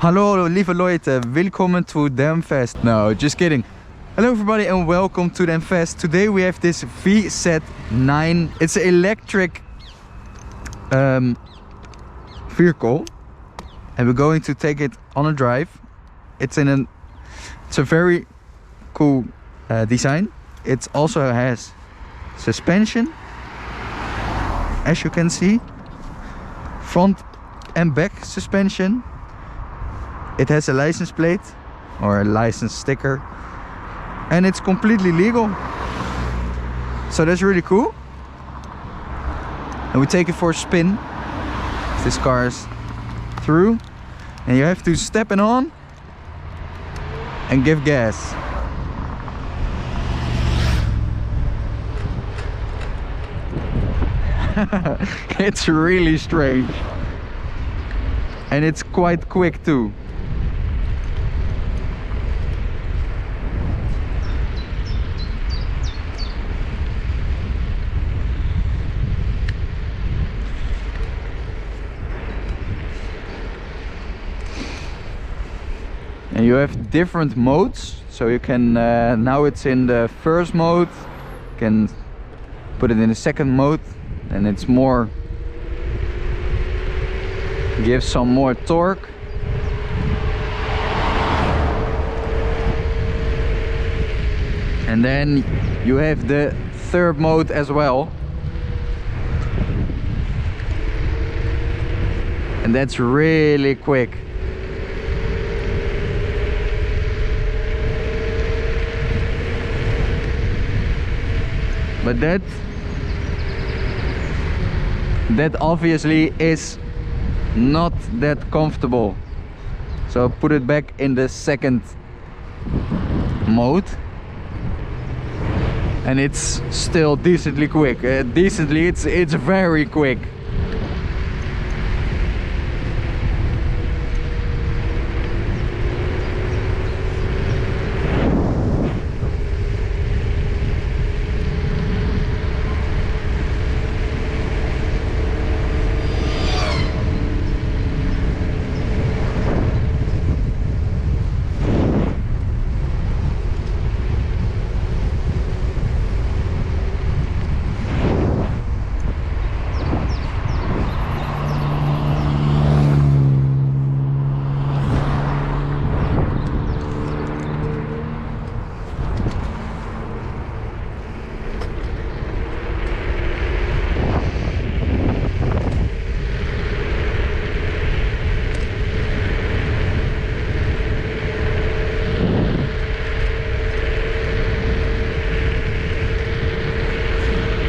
Hallo lieve Leute, willkommen to Vsett. No, just kidding. Hello everybody and welcome to Vsett. Today we have this Vsett 9. It's an electric vehicle and we're going to take it on a drive. It's a very cool design. It also has suspension, as you can see, front and back suspension. It has a license plate or a license sticker and it's completely legal, so that's really cool. And we take it for a spin. This car is through and you have to step it on and give gas. It's really strange and it's quite quick too. And you have different modes, so you can now it's in the first mode, you can put it in the second mode and it's more, gives some more torque. And then you have the third mode as well, and that's really quick. But that obviously is not that comfortable. So put it back in the second mode and it's still decently quick. Decently, it's very quick.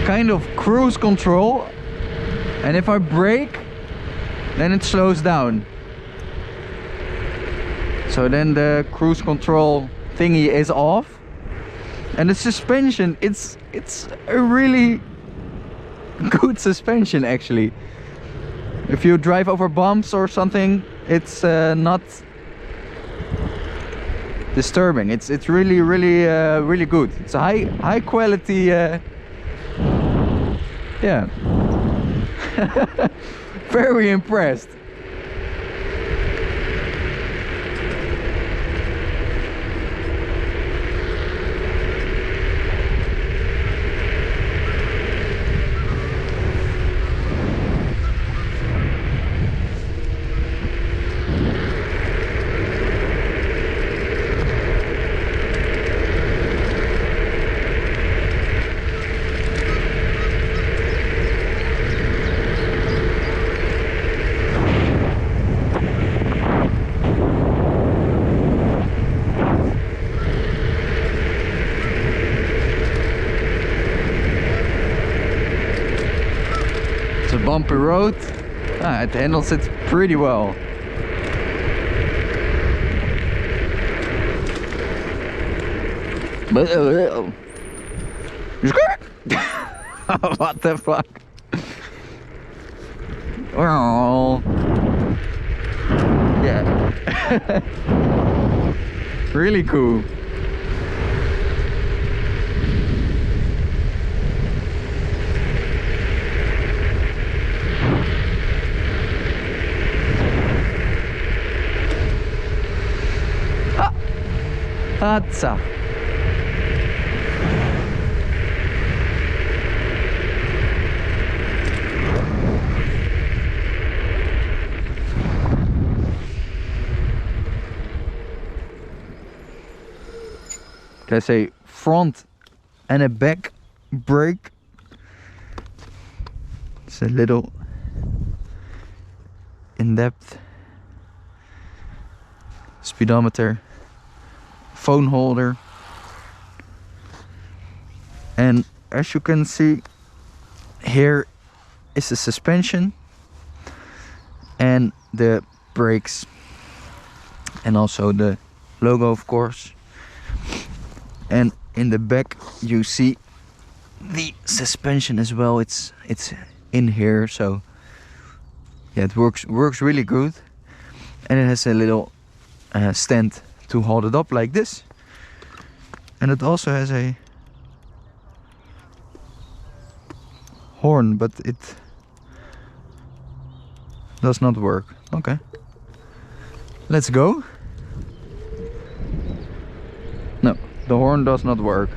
Kind of cruise control, and if I brake then it slows down, so then the cruise control thingy is off. And the suspension, it's a really good suspension actually. If you drive over bumps or something, it's not disturbing. It's really really good. It's a high quality yeah. Very impressed. It's a bumpy road. It handles it pretty well. But what the fuck? Oh, yeah. Really cool. Hatsa. There's a front and a back brake. It's a little in-depth speedometer, phone holder, and as you can see, here is the suspension and the brakes, and also the logo, of course. And in the back you see the suspension as well. It's in here, so yeah, it works really good. And it has a little stand to hold it up like this, and it also has a horn, but it does not work. Okay, let's go. No, the horn does not work.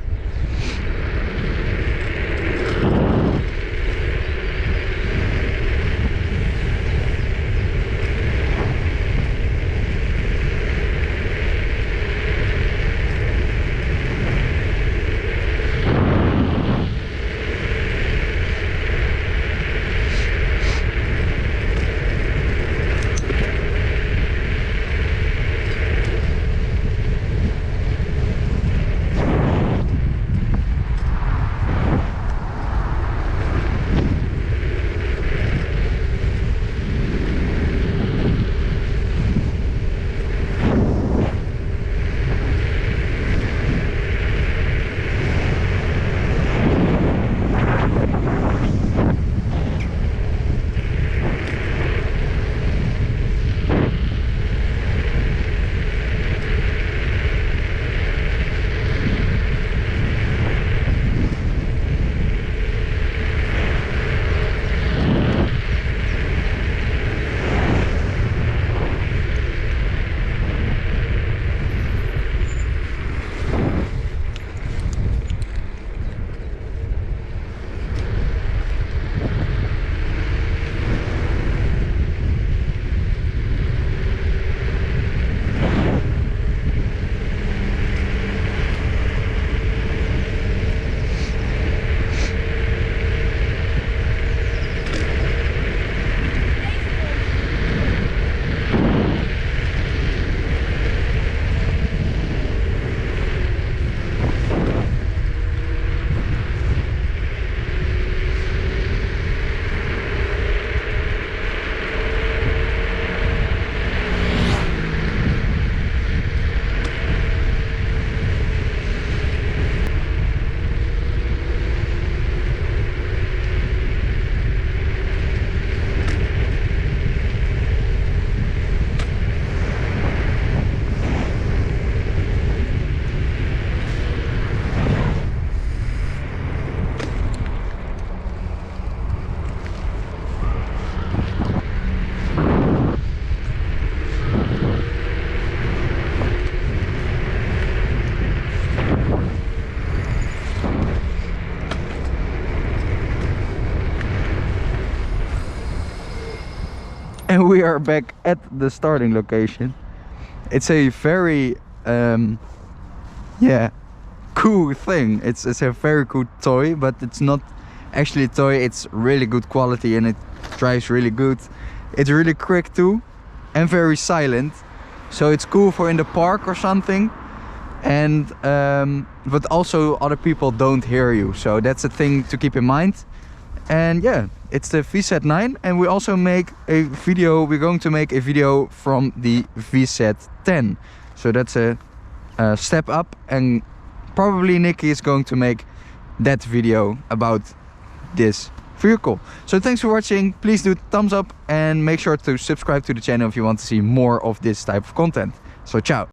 And we are back at the starting location. It's a very yeah, cool thing. It's a very cool toy, but it's not actually a toy. It's really good quality and it drives really good. It's really quick too and very silent, so it's cool for in the park or something. And but also other people don't hear you, so that's a thing to keep in mind. And yeah, it's the Vsett 9, and we also make a video. We're going to make a video from the Vsett 10, so that's a step up, and probably Nikki is going to make that video about this vehicle. So thanks for watching. Please do thumbs up and make sure to subscribe to the channel if you want to see more of this type of content. So ciao.